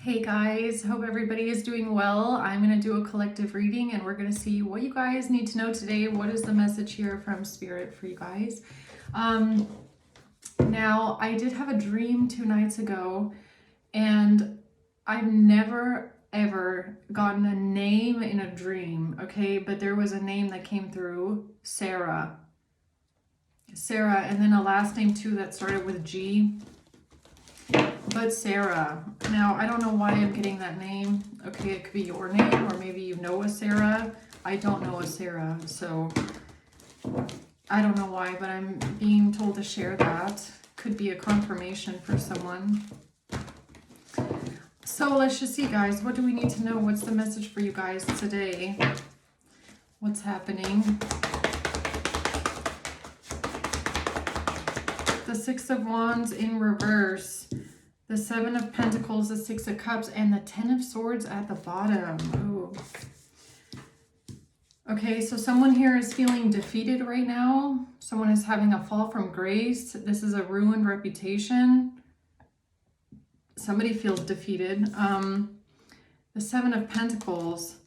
Hey guys, hope everybody is doing well. I'm going to do a collective reading and we're going to see what you guys need to know today. What is the message here from Spirit for you guys? Now, I did have a dream 2 nights ago and I've never ever gotten a name in a dream, okay? But there was a name that came through, Sarah. Sarah, and then a last name too that started with G. But Sarah. Now, I don't know why I'm getting that name. Okay, it could be your name, or maybe you know a Sarah. I don't know a Sarah, so I don't know why, but I'm being told to share that. Could be a confirmation for someone. So let's just see, guys. What do we need to know? What's the message for you guys today? What's happening? The Six of Wands in reverse. The Seven of Pentacles, the Six of Cups, and the Ten of Swords at the bottom. Ooh. Okay, so someone here is feeling defeated right now. Someone is having a fall from grace. This is a ruined reputation. Somebody feels defeated. The Seven of Pentacles.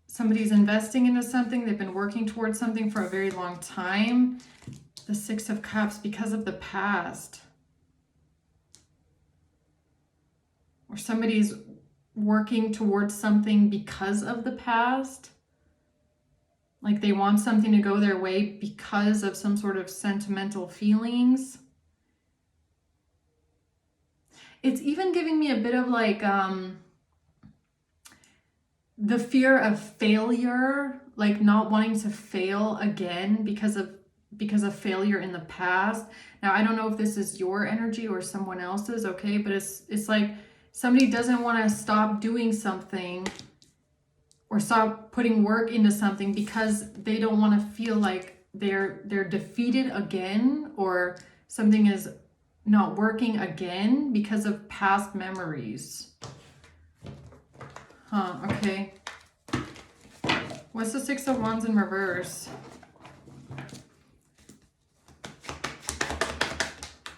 Somebody's investing into something. They've been working towards something for a very long time. The Six of Cups, because of the past. Or somebody's working towards something because of the past. Like they want something to go their way because of some sort of sentimental feelings. It's even giving me a bit of like the fear of failure, like not wanting to fail again because of failure in the past. Now, I don't know if this is your energy or someone else's, okay? But it's like somebody doesn't want to stop doing something or stop putting work into something because they don't want to feel like they're defeated again, or something is not working again because of past memories. Okay. What's the Six of Wands in reverse?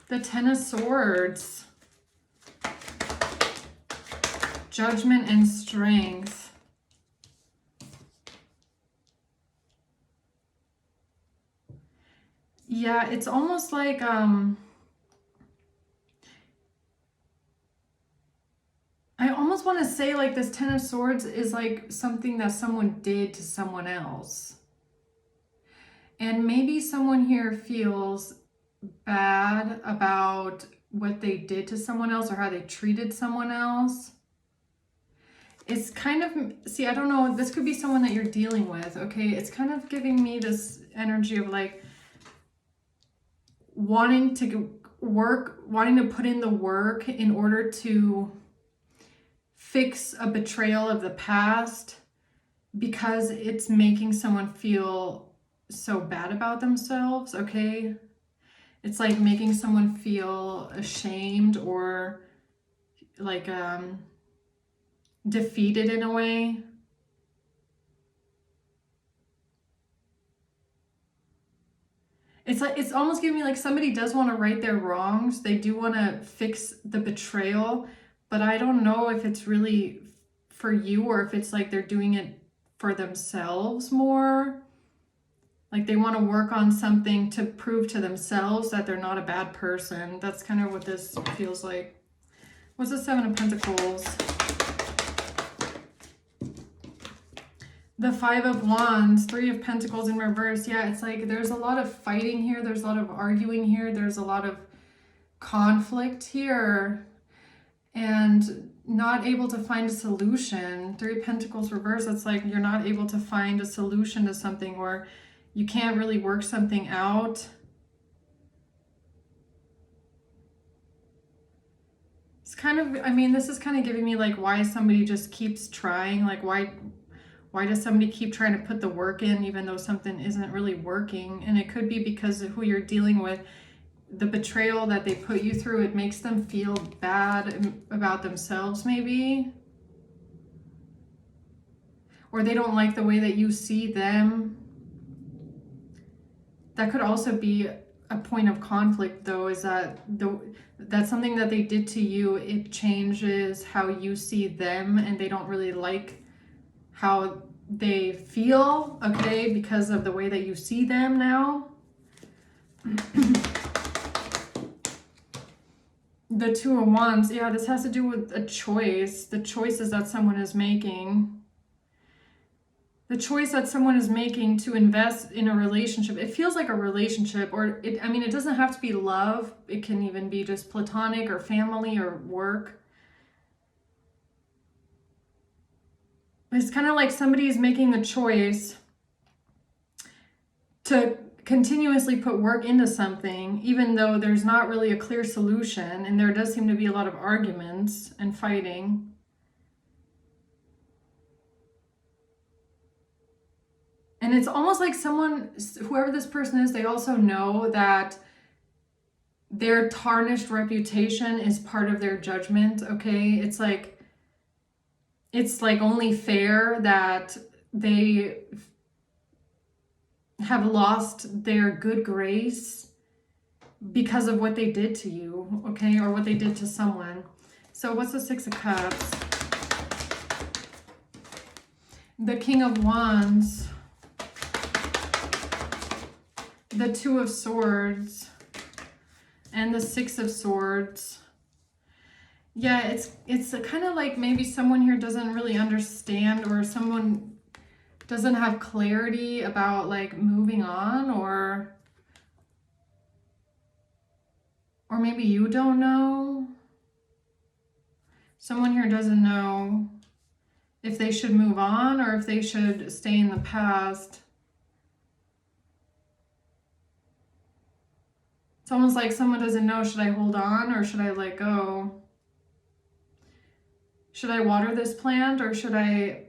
The Ten of Swords. Judgment and strength. Yeah, it's almost like I almost want to say like this Ten of Swords is like something that someone did to someone else. And maybe someone here feels bad about what they did to someone else or how they treated someone else. It's kind of, see, I don't know, this could be someone that you're dealing with, okay? It's kind of giving me this energy of like wanting to put in the work in order to fix a betrayal of the past because it's making someone feel so bad about themselves, okay? It's like making someone feel ashamed or like defeated in a way. It's like, it's almost giving me like somebody does want to right their wrongs. They do want to fix the betrayal, but I don't know if it's really for you or if it's like they're doing it for themselves more. Like they want to work on something to prove to themselves that they're not a bad person. That's kind of what this feels like. What's the Seven of Pentacles? The Five of Wands, Three of Pentacles in reverse. Yeah, it's like there's a lot of fighting here. There's a lot of arguing here. There's a lot of conflict here. And not able to find a solution. Three of Pentacles reverse. It's like you're not able to find a solution to something, or you can't really work something out. It's kind of, I mean, this is kind of giving me like why somebody just keeps trying. Like why does somebody keep trying to put the work in even though something isn't really working? And it could be because of who you're dealing with. The betrayal that they put you through, it makes them feel bad about themselves maybe. Or they don't like the way that you see them. That could also be a point of conflict though, is that that's something that they did to you. It changes how you see them, and they don't really like how they feel, okay, because of the way that you see them now. The Two of Wands, yeah, this has to do with a choice, the choices that someone is making. The choice that someone is making to invest in a relationship. It feels like a relationship, or I mean, it doesn't have to be love. It can even be just platonic or family or work. It's kind of like somebody is making the choice to continuously put work into something, even though there's not really a clear solution, and there does seem to be a lot of arguments and fighting. And it's almost like someone, whoever this person is, they also know that their tarnished reputation is part of their judgment, okay? It's like only fair that they have lost their good grace because of what they did to you, okay? Or what they did to someone. So what's the Six of Cups? The King of Wands. The Two of Swords. And the Six of Swords. Yeah, it's kind of like maybe someone here doesn't really understand, or someone doesn't have clarity about like moving on, or maybe you don't know. Someone here doesn't know if they should move on or if they should stay in the past. It's almost like someone doesn't know, should I hold on or should I let go? Should I water this plant or should I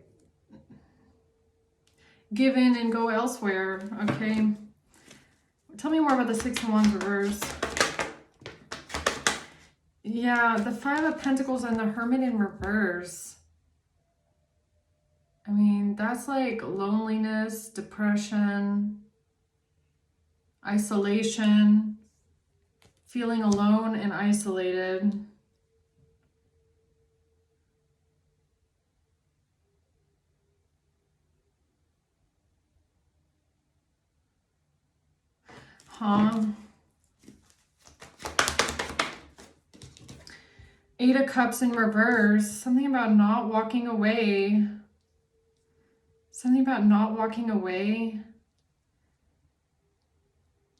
give in and go elsewhere? Okay. Tell me more about the Six of Wands reverse. Yeah, the Five of Pentacles and the Hermit in reverse. I mean, that's like loneliness, depression, isolation, feeling alone and isolated. Huh? Eight of Cups in reverse. Something about not walking away. Something about not walking away.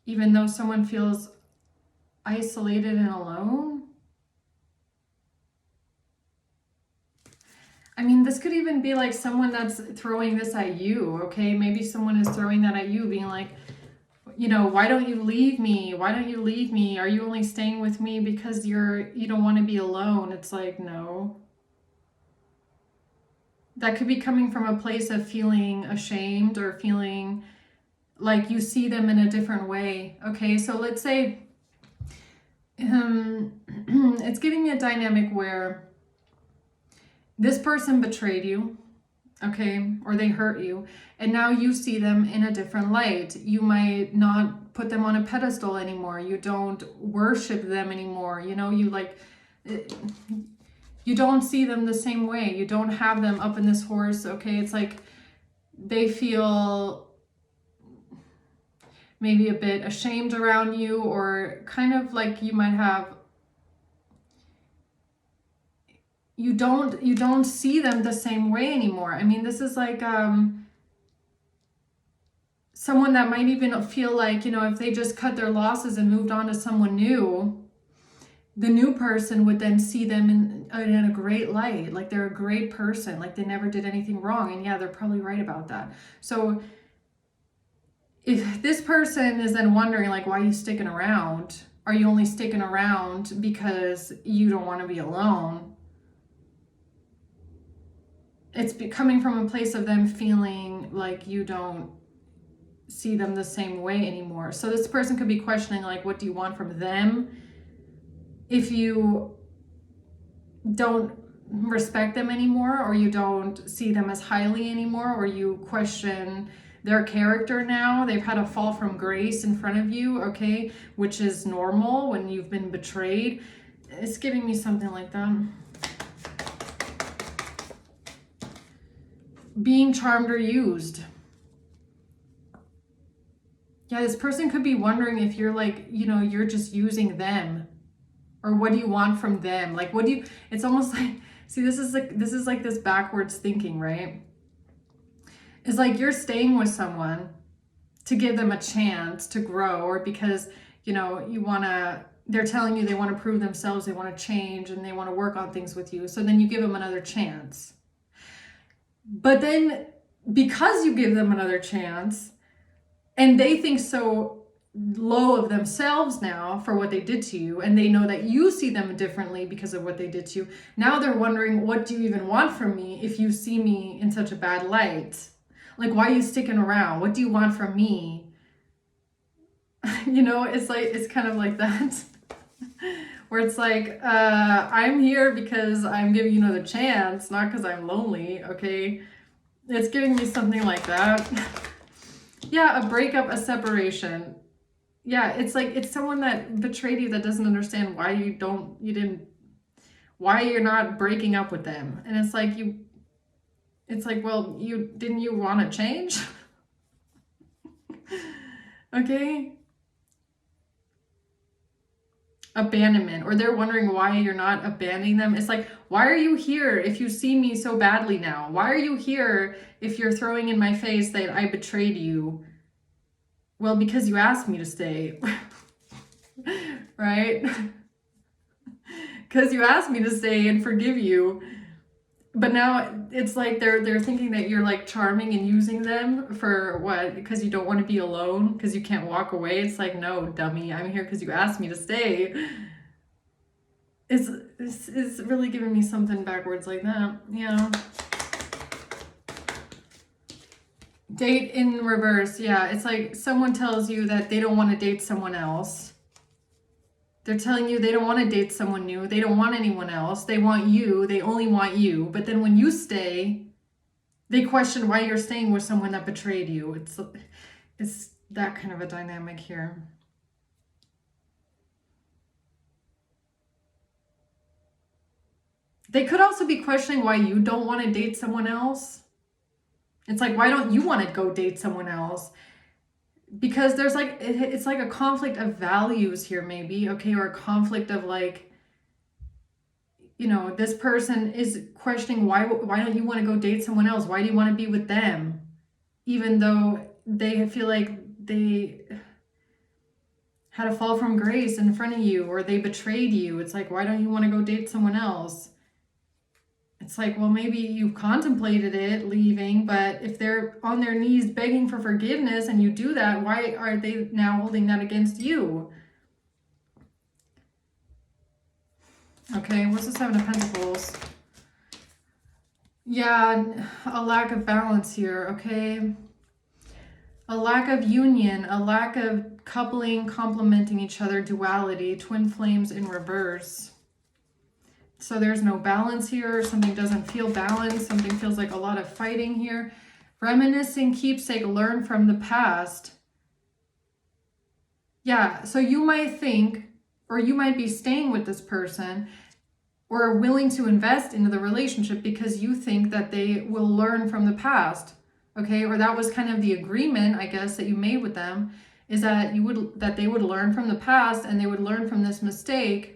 Even though someone feels isolated and alone. I mean, this could even be like someone that's throwing this at you, okay? Maybe someone is throwing that at you, being like, you know, why don't you leave me? Why don't you leave me? Are you only staying with me because you don't want to be alone? It's like, no. That could be coming from a place of feeling ashamed or feeling like you see them in a different way. Okay, so let's say it's giving me a dynamic where this person betrayed you, okay, or they hurt you, and now you see them in a different light. You might not put them on a pedestal anymore. You don't worship them anymore. You know, you don't see them the same way. You don't have them up in this horse, okay? It's like they feel maybe a bit ashamed around you, or kind of like you might have, you don't see them the same way anymore. I mean, this is like someone that might even feel like, you know, if they just cut their losses and moved on to someone new, the new person would then see them in a great light, like they're a great person, like they never did anything wrong. And yeah, they're probably right about that. So if this person is then wondering, like, why are you sticking around? Are you only sticking around because you don't want to be alone? It's coming from a place of them feeling like you don't see them the same way anymore. So this person could be questioning, like, what do you want from them? If you don't respect them anymore, or you don't see them as highly anymore, or you question their character now. They've had a fall from grace in front of you, okay, which is normal when you've been betrayed. It's giving me something like that. Being charmed or used. Yeah, this person could be wondering if you're like, you're just using them, or what do you want from them? Like, what do you, it's almost like, see, this is like this backwards thinking, right? It's like you're staying with someone to give them a chance to grow, or because, they're telling you they want to prove themselves, they want to change, and they want to work on things with you. So then you give them another chance. But then because you give them another chance, and they think so low of themselves now for what they did to you, and they know that you see them differently because of what they did to you, now they're wondering, what do you even want from me if you see me in such a bad light? Like, why are you sticking around? What do you want from me? It's like, it's kind of like that. Where it's like, I'm here because I'm giving you another chance, not because I'm lonely, okay? It's giving me something like that. Yeah, a breakup, a separation. Yeah, it's like, it's someone that betrayed you that doesn't understand why why you're not breaking up with them. And it's like, well, didn't you want to change? Okay. Abandonment, or they're wondering why you're not abandoning them. It's like, why are you here if you see me so badly now? Why are you here if you're throwing in my face that I betrayed you? Well, because you asked me to stay. Right? Because you asked me to stay and forgive you. But now it's like they're thinking that you're like charming and using them for what? Because you don't want to be alone, because you can't walk away. It's like, no, dummy, I'm here because you asked me to stay. It's really giving me something backwards like that. Yeah. Date in reverse. Yeah, it's like someone tells you that they don't want to date someone else. They're telling you they don't want to date someone new. They don't want anyone else. They want you. They only want you. But then when you stay, they question why you're staying with someone that betrayed you. It's that kind of a dynamic here. They could also be questioning why you don't want to date someone else. It's like, why don't you want to go date someone else? Because there's like, it's like a conflict of values here, maybe, okay, or a conflict of like, this person is questioning why don't you want to go date someone else? Why do you want to be with them? Even though they feel like they had a fall from grace in front of you, or they betrayed you. It's like, why don't you want to go date someone else? It's like, well, maybe you've contemplated it, leaving, but if they're on their knees begging for forgiveness and you do that, why are they now holding that against you? Okay, what's the Seven of Pentacles? Yeah, a lack of balance here, okay? A lack of union, a lack of coupling, complementing each other, duality, twin flames in reverse. So there's no balance here. Something doesn't feel balanced. Something feels like a lot of fighting here. Reminiscing, keepsake, learn from the past. Yeah, so you might think, or you might be staying with this person or willing to invest into the relationship because you think that they will learn from the past. Okay, or that was kind of the agreement, I guess, that you made with them, is that they would learn from the past and they would learn from this mistake.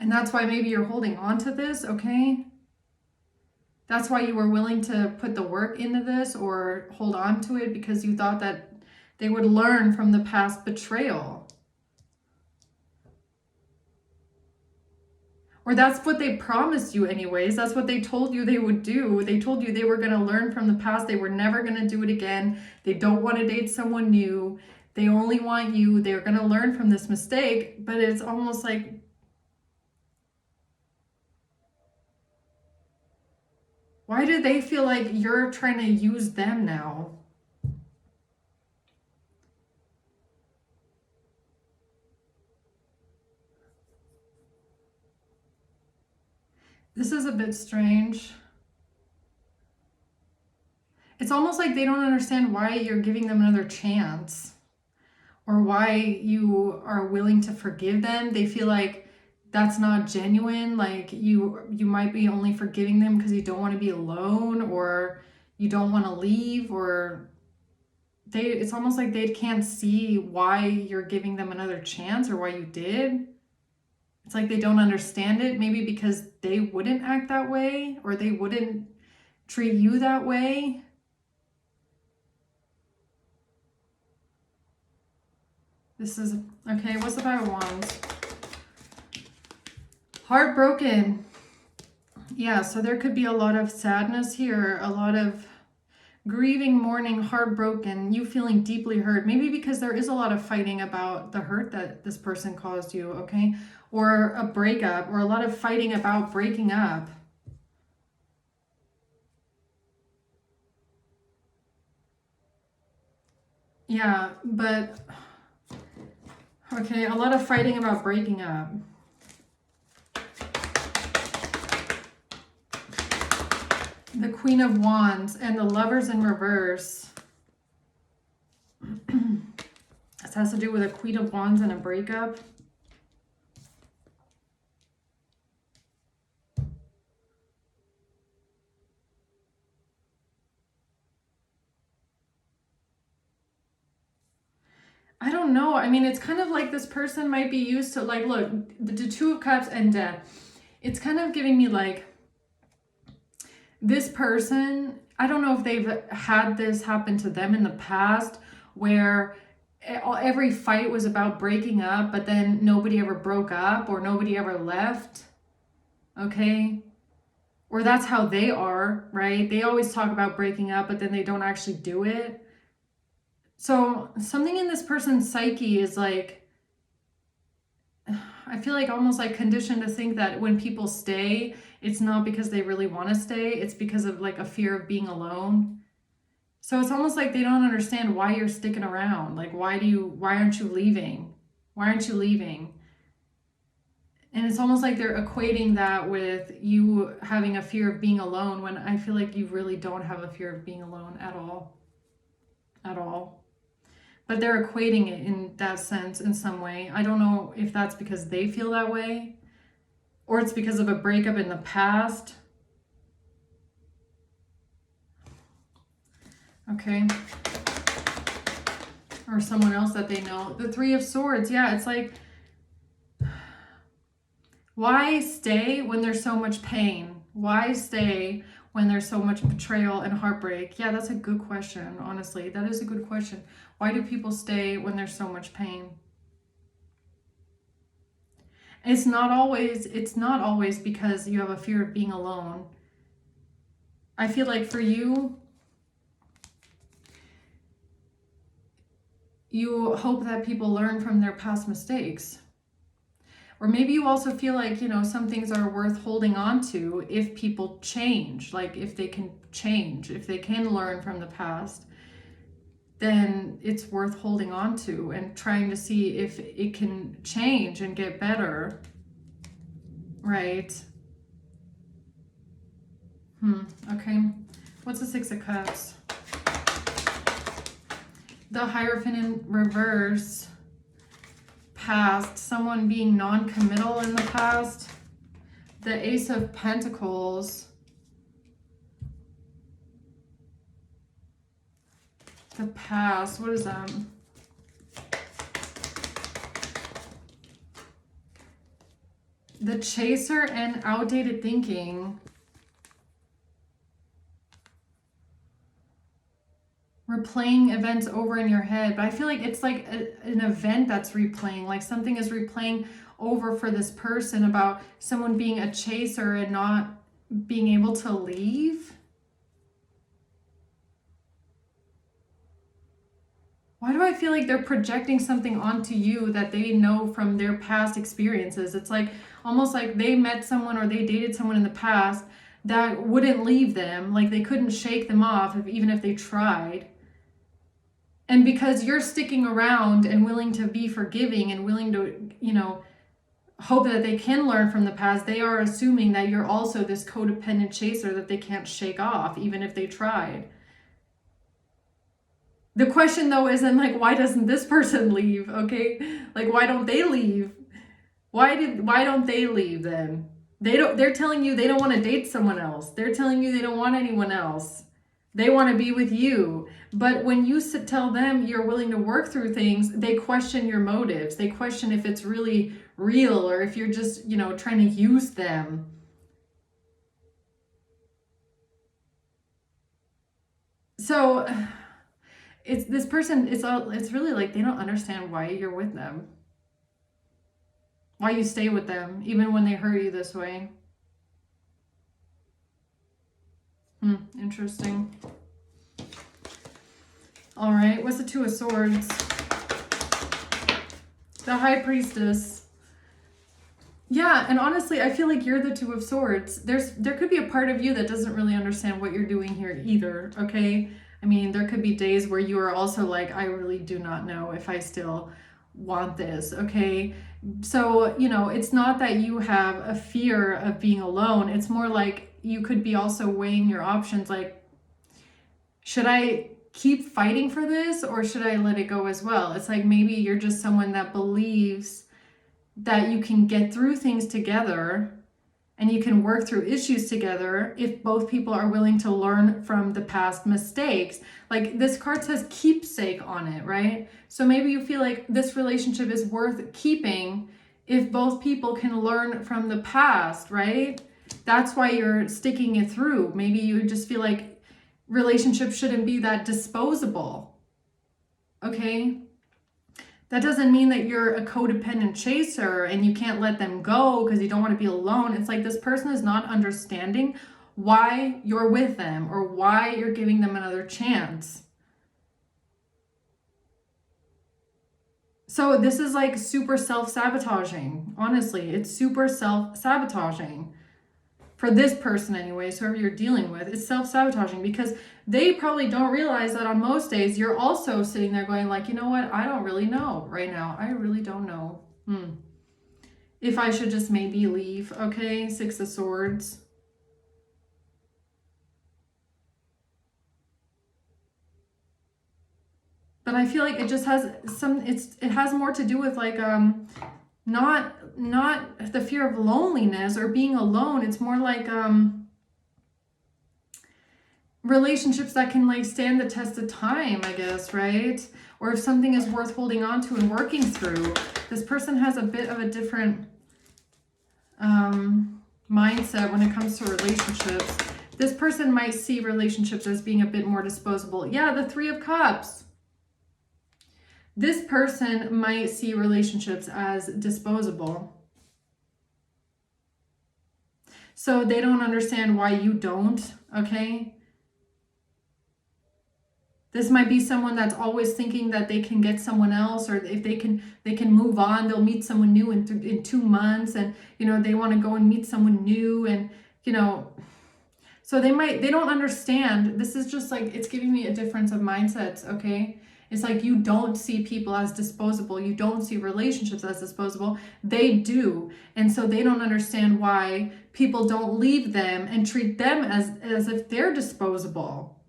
And that's why maybe you're holding on to this, okay? That's why you were willing to put the work into this or hold on to it, because you thought that they would learn from the past betrayal. Or that's what they promised you anyways. That's what they told you they would do. They told you they were going to learn from the past. They were never going to do it again. They don't want to date someone new. They only want you. They're going to learn from this mistake. But it's almost like, why do they feel like you're trying to use them now? This is a bit strange. it's almost like they don't understand why you're giving them another chance, or why you are willing to forgive them. They feel like that's not genuine. Like you might be only forgiving them because you don't want to be alone, or you don't want to leave, or it's almost like they can't see why you're giving them another chance, or why you did. It's like they don't understand it, maybe because they wouldn't act that way, or they wouldn't treat you that way. This is, okay, what's the Five of Wands? Heartbroken. Yeah, so there could be a lot of sadness here, a lot of grieving, mourning, heartbroken, you feeling deeply hurt. Maybe because there is a lot of fighting about the hurt that this person caused you, okay? Or a breakup, or a lot of fighting about breaking up. Yeah, but, okay, a lot of fighting about breaking up. The Queen of Wands and the Lovers in reverse. This has to do with a Queen of Wands and a breakup. I don't know. I mean, it's kind of like this person might be used to, like, look, the Two of Cups and Death. It's kind of giving me like, this person, I don't know if they've had this happen to them in the past, where every fight was about breaking up, but then nobody ever broke up, or nobody ever left. Okay? Or that's how they are, right? They always talk about breaking up, but then they don't actually do it. So something in this person's psyche is like, I feel like almost like conditioned to think that when people stay, it's not because they really want to stay. It's because of like a fear of being alone. So it's almost like they don't understand why you're sticking around. Like, why aren't you leaving? Why aren't you leaving? And it's almost like they're equating that with you having a fear of being alone, when I feel like you really don't have a fear of being alone at all. At all. But they're equating it in that sense in some way. I don't know if that's because they feel that way, or it's because of a breakup in the past. Okay. Or someone else that they know. The Three of Swords. Yeah, it's like, why stay when there's so much pain? Why stay when there's so much betrayal and heartbreak? Yeah, that's a good question, honestly. That is a good question. Why do people stay when there's so much pain? It's not always because you have a fear of being alone. I feel like for you, you hope that people learn from their past mistakes. Or maybe you also feel like, some things are worth holding on to if people change, like if they can change, if they can learn from the past, then it's worth holding on to and trying to see if it can change and get better, right? Okay. What's the Six of Cups? The Hierophant in reverse. Past, someone being non-committal in the past. The Ace of Pentacles. The past, what is that? The Chaser and outdated thinking. Replaying events over in your head. But I feel like it's like an event that's replaying, like something is replaying over for this person about someone being a chaser and not being able to leave. Why do I feel like they're projecting something onto you that they know from their past experiences? It's like almost like they met someone or they dated someone in the past that wouldn't leave them. Like they couldn't shake them off even if they tried. And because you're sticking around and willing to be forgiving and willing to, hope that they can learn from the past, they are assuming that you're also this codependent chaser that they can't shake off, even if they tried. The question though isn't like, why doesn't this person leave? Okay, like why don't they leave? Why don't they leave then? They're telling you they don't want to date someone else. They're telling you they don't want anyone else. They want to be with you. But when you tell them you're willing to work through things, they question your motives. They question if it's really real or if you're just, trying to use them. So it's this person, it's really like they don't understand why you're with them. Why you stay with them, even when they hurt you this way. Interesting. All right, what's the Two of Swords? The High Priestess. Yeah, and honestly, I feel like you're the Two of Swords. There could be a part of you that doesn't really understand what you're doing here either, okay? I mean, there could be days where you are also like, I really do not know if I still want this, okay? So, it's not that you have a fear of being alone. It's more like you could be also weighing your options, like, should I keep fighting for this or should I let it go as well? It's like maybe you're just someone that believes that you can get through things together and you can work through issues together if both people are willing to learn from the past mistakes. Like this card says keepsake on it, right? So maybe you feel like this relationship is worth keeping if both people can learn from the past, right? That's why you're sticking it through. Maybe you just feel like relationships shouldn't be that disposable, okay? That doesn't mean that you're a codependent chaser and you can't let them go because you don't want to be alone. It's like this person is not understanding why you're with them or why you're giving them another chance. So this is like super self-sabotaging. Honestly, it's super self-sabotaging. For this person anyways, whoever you're dealing with, it's self-sabotaging because they probably don't realize that on most days you're also sitting there going like, you know what, I don't really know right now. I really don't know if I should just maybe leave. Okay, Six of Swords. But I feel like it just has it has more to do with like not the fear of loneliness or being alone. It's more like relationships that can like stand the test of time, I guess, right? Or if something is worth holding on to and working through. This person has a bit of a different mindset when it comes to relationships. This person might see relationships as being a bit more disposable. Yeah, the Three of Cups. This person might see relationships as disposable. So they don't understand why you don't, okay? This might be someone that's always thinking that they can get someone else, or if they can move on, they'll meet someone new in 2 months, and they want to go and meet someone new, and so they don't understand. This is just like, it's giving me a difference of mindsets, okay? It's like you don't see people as disposable. You don't see relationships as disposable. They do. And so they don't understand why people don't leave them and treat them as if they're disposable.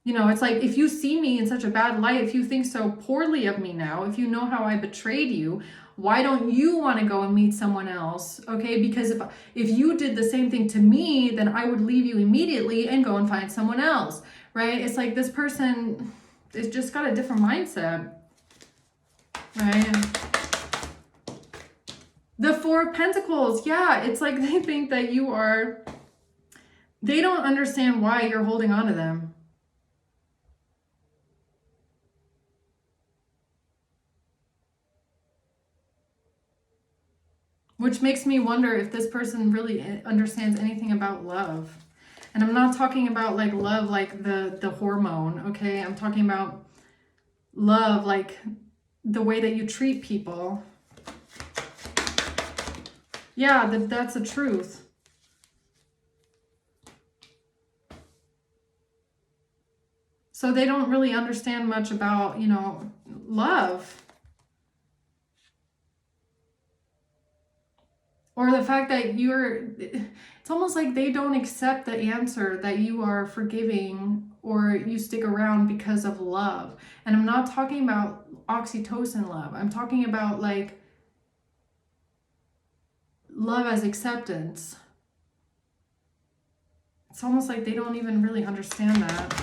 It's like, if you see me in such a bad light, if you think so poorly of me now, if you know how I betrayed you, why don't you want to go and meet someone else? Okay, because if you did the same thing to me, then I would leave you immediately and go and find someone else, right? It's like this person is just got a different mindset, right? The Four of Pentacles, yeah, it's like they think that they don't understand why you're holding on to them. Which makes me wonder if this person really understands anything about love. And I'm not talking about like love like the hormone, okay? I'm talking about love like the way that you treat people. Yeah, that's the truth. So they don't really understand much about, love. Or the fact that it's almost like they don't accept the answer that you are forgiving or you stick around because of love. And I'm not talking about oxytocin love. I'm talking about like love as acceptance. It's almost like they don't even really understand that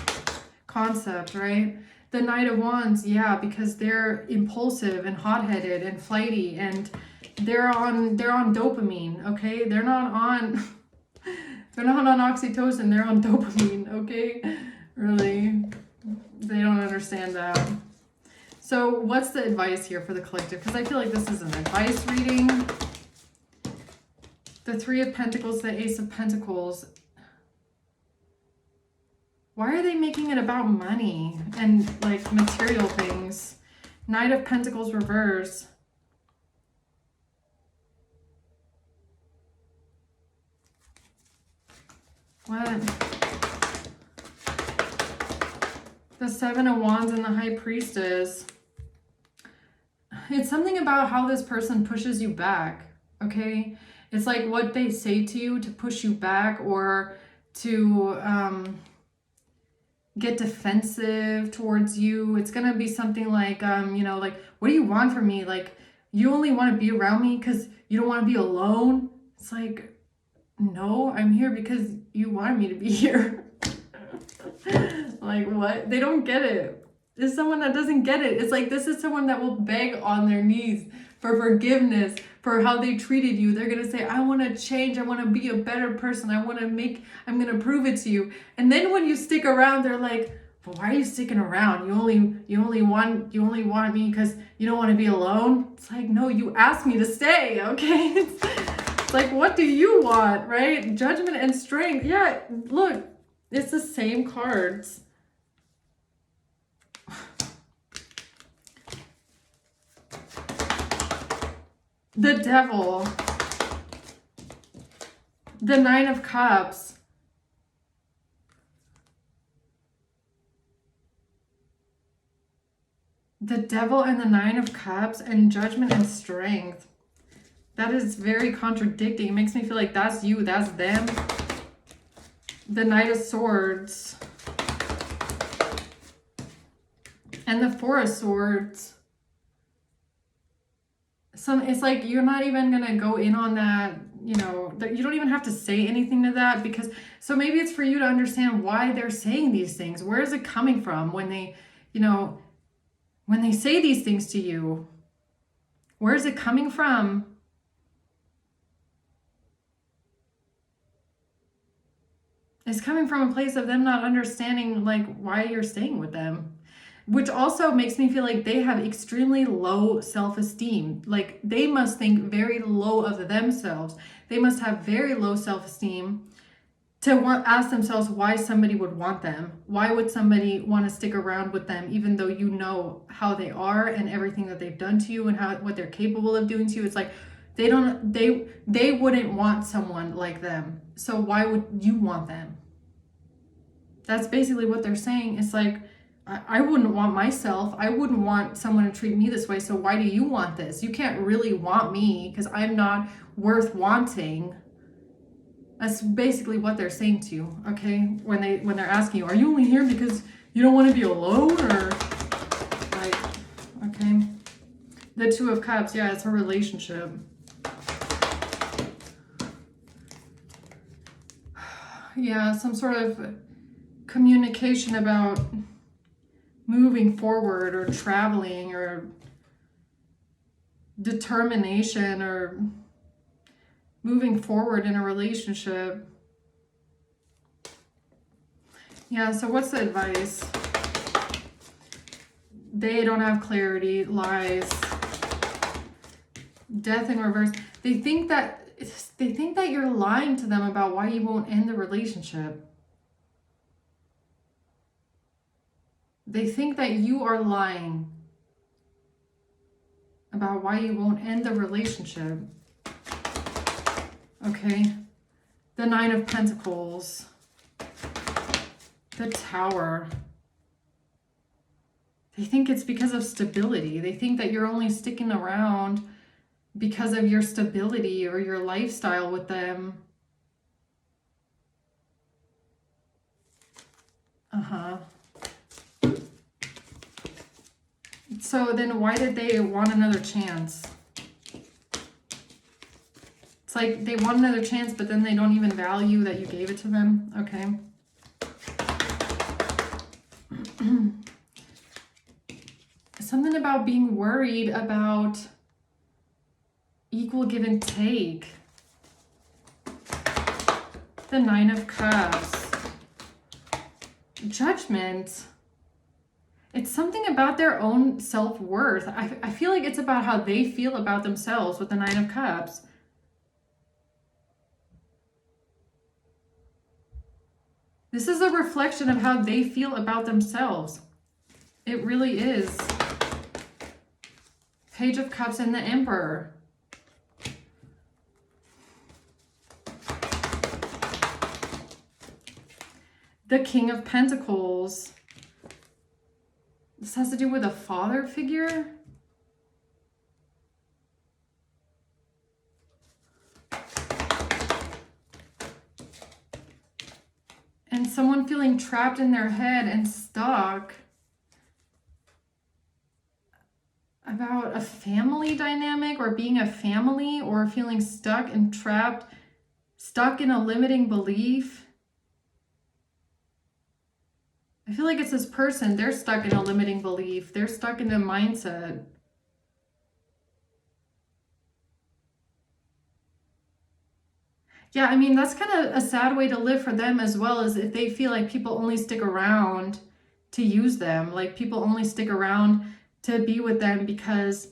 concept, right? The Knight of Wands, yeah, because they're impulsive and hot-headed and flighty, and they're on dopamine, okay? They're not on oxytocin, they're on dopamine, okay? Really, they don't understand that. So what's the advice here for the collective? Because I feel like this is an advice reading. The Three of Pentacles, the Ace of Pentacles. Why are they making it about money and like material things? Knight of Pentacles reverse. What? The Seven of Wands and the High Priestess. It's something about how this person pushes you back, okay? It's like what they say to you to push you back, or to get defensive towards you. It's gonna be something like, you know, like, what do you want from me? Like, you only want to be around me because you don't want to be alone. It's like, no, I'm here because you wanted me to be here. Like, what? They don't get it. It's someone that doesn't get it. It's like, this is someone that will beg on their knees for forgiveness for how they treated you. They're going to say, I want to change. I want to be a better person. I'm going to prove it to you. And then when you stick around, they're like, but why are you sticking around? You only want me because you don't want to be alone. It's like, no, you asked me to stay. Okay. It's like, what do you want? Right? Judgment and strength. Yeah. Look, it's the same cards. The Devil, the Nine of Cups, the Devil and the Nine of Cups, and Judgment and Strength. That is very contradicting. It makes me feel like that's you, that's them. The Knight of Swords and the Four of Swords. It's like you're not even gonna go in on that, you know, that you don't even have to say anything to that, because so maybe it's for you to understand why they're saying these things. Where is it coming from when they, you know, when they say these things to you? Where is it coming from? It's coming from a place of them not understanding like why you're staying with them. Which also makes me feel like they have extremely low self-esteem. Like they must think very low of themselves. They must have very low self-esteem to ask themselves why somebody would want them. Why would somebody want to stick around with them, even though you know how they are and everything that they've done to you and what they're capable of doing to you. It's like they wouldn't want someone like them. So why would you want them? That's basically what they're saying. It's like, I wouldn't want myself. I wouldn't want someone to treat me this way. So why do you want this? You can't really want me because I'm not worth wanting. That's basically what they're saying to you, okay? When they're asking you, are you only here because you don't want to be alone, or like, okay? The Two of Cups, yeah, it's a relationship. Yeah, some sort of communication about moving forward or traveling or determination or moving forward in a relationship. Yeah, so what's the advice? They don't have clarity, lies, death in reverse. They think that you're lying to them about why you won't end the relationship. They think that you are lying about why you won't end the relationship. Okay. The Nine of Pentacles. The Tower. They think it's because of stability. They think that you're only sticking around because of your stability or your lifestyle with them. Uh-huh. So then why did they want another chance? It's like they want another chance, but then they don't even value that you gave it to them. Okay. Something about being worried about equal give and take. The Nine of Cups. Judgment. It's something about their own self-worth. I feel like it's about how they feel about themselves with the Nine of Cups. This is a reflection of how they feel about themselves. It really is. Page of Cups and the Emperor. The King of Pentacles. This has to do with a father figure. And someone feeling trapped in their head and stuck about a family dynamic or being a family, or feeling stuck and trapped, stuck in a limiting belief. I feel like it's this person, they're stuck in a limiting belief. They're stuck in a mindset. Yeah, I mean, that's kind of a sad way to live for them as well, as if they feel like people only stick around to use them. Like people only stick around to be with them because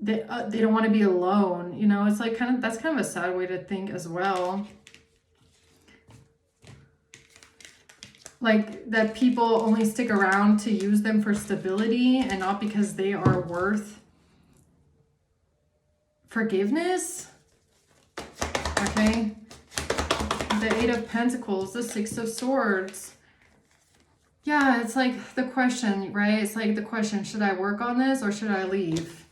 they don't want to be alone. You know, it's like that's kind of a sad way to think as well. Like that people only stick around to use them for stability and not because they are worth forgiveness. Okay. The Eight of Pentacles, the Six of Swords. Yeah, it's like the question, right? It's like the question, should I work on this or should I leave?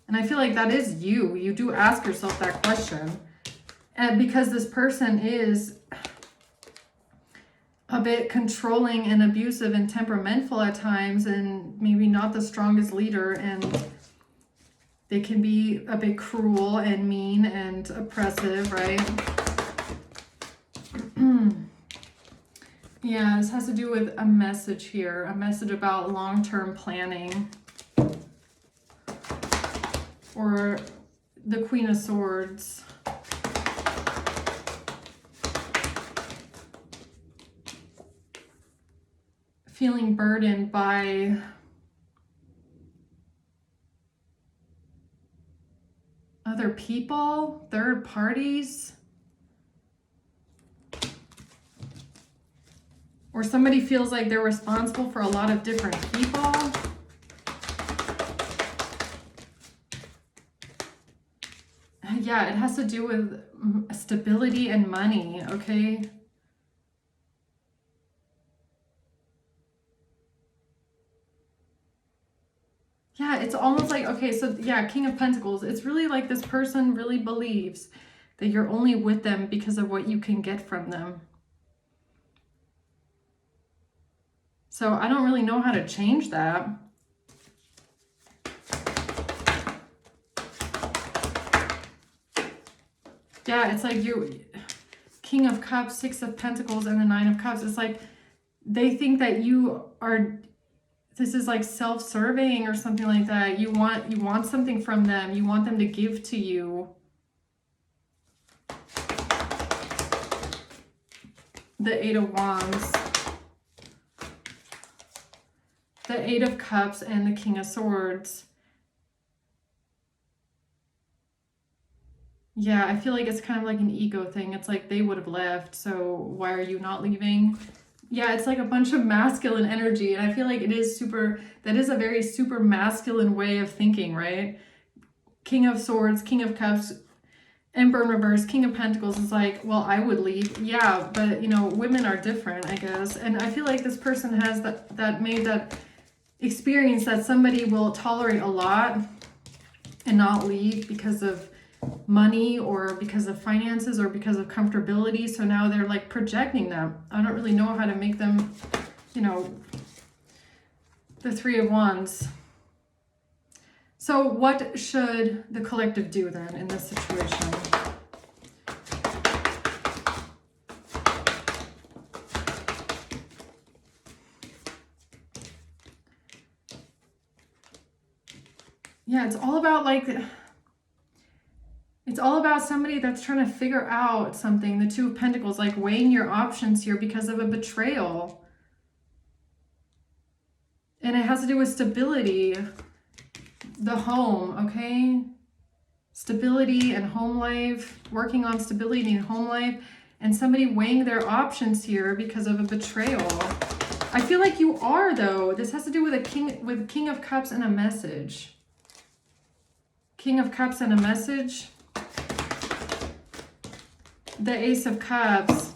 And I feel like that is you. You do ask yourself that question. And because this person is a bit controlling and abusive and temperamental at times, and maybe not the strongest leader, and they can be a bit cruel and mean and oppressive, right? Yeah, this has to do with a message here, a message about long-term planning. Or the Queen of Swords. Feeling burdened by other people, third parties. Or somebody feels like they're responsible for a lot of different people. Yeah, it has to do with stability and money, okay? Yeah, it's almost like, okay, so yeah, King of Pentacles. It's really like this person really believes that you're only with them because of what you can get from them. So I don't really know how to change that. Yeah, it's like you, King of Cups, Six of Pentacles, and the Nine of Cups. It's like they think that you are, this is like self-serving or something like that. You want something from them. You want them to give to you. The Eight of Wands. The Eight of Cups and the King of Swords. Yeah, I feel like it's kind of like an ego thing. It's like they would have left, so why are you not leaving? Yeah, it's like a bunch of masculine energy, and I feel like it is that is a very super masculine way of thinking, right? King of Swords, King of Cups, Emperor in reverse, King of Pentacles is like, well, I would leave. Yeah, but you know, women are different, I guess. And I feel like this person has made that experience that somebody will tolerate a lot and not leave because of money or because of finances or because of comfortability. So now they're like projecting them. I don't really know how to make them you know, the Three of Wands. So what should the collective do then in this situation? Yeah, it's all about like, it's all about somebody that's trying to figure out something. The Two of Pentacles, like weighing your options here because of a betrayal. And it has to do with stability, the home, okay? Stability and home life, working on stability in home life, and somebody weighing their options here because of a betrayal. I feel like you are, though. This has to do with King of Cups and a message. King of Cups and a message. The Ace of Cups.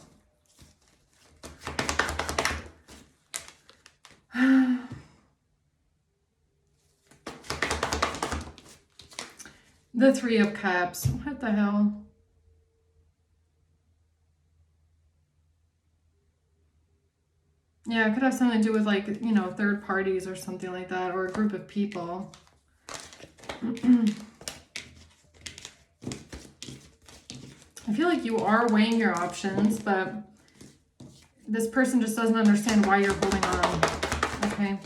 The Three of Cups. What the hell? Yeah, it could have something to do with like, you know, third parties or something like that, or a group of people. I feel like you are weighing your options, but this person just doesn't understand why you're holding on. Okay.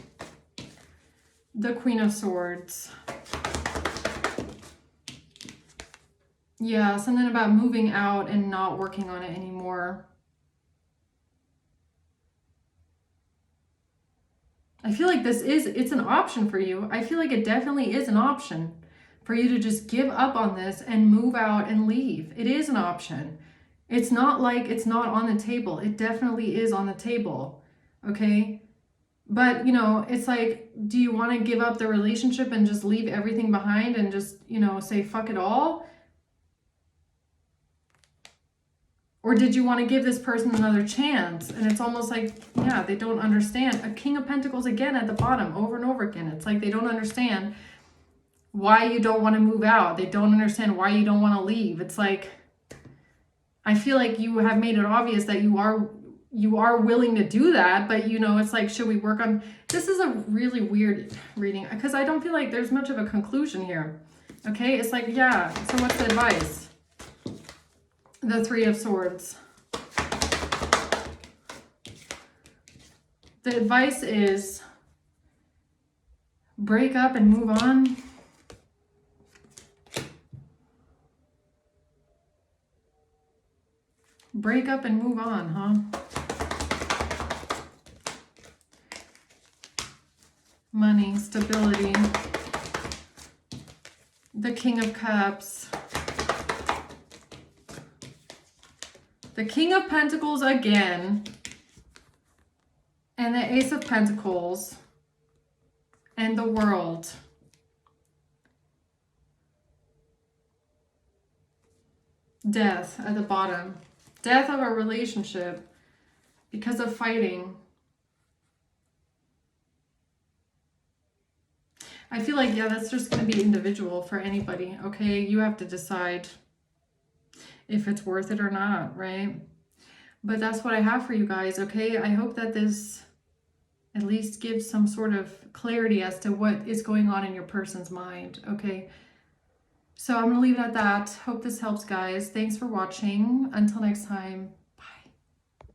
The Queen of Swords. Yeah, something about moving out and not working on it anymore. I feel like it's an option for you. I feel like it definitely is an option for you to just give up on this and move out and leave. It is an option. It's not like it's not on the table. It definitely is on the table, okay? But, you know, it's like, do you want to give up the relationship and just leave everything behind and just, you know, say fuck it all? Or did you want to give this person another chance? And it's almost like, yeah, they don't understand. A King of Pentacles again at the bottom, over and over again. It's like they don't understand why you don't want to move out. They don't understand why you don't want to leave. It's like, I feel like you have made it obvious that you are willing to do that, but you know, it's like, should we work on, this is a really weird reading because I don't feel like there's much of a conclusion here. Okay, it's like, yeah, so what's the advice? The Three of Swords. The advice is break up and move on. Break up and move on, huh? Money, stability. The King of Cups. The King of Pentacles again. And the Ace of Pentacles. And the World. Death at the bottom. Death of a relationship because of fighting. I feel like, yeah, that's just going to be individual for anybody, okay? You have to decide if it's worth it or not, right? But that's what I have for you guys, okay? I hope that this at least gives some sort of clarity as to what is going on in your person's mind, okay? So I'm going to leave it at that. Hope this helps, guys. Thanks for watching. Until next time.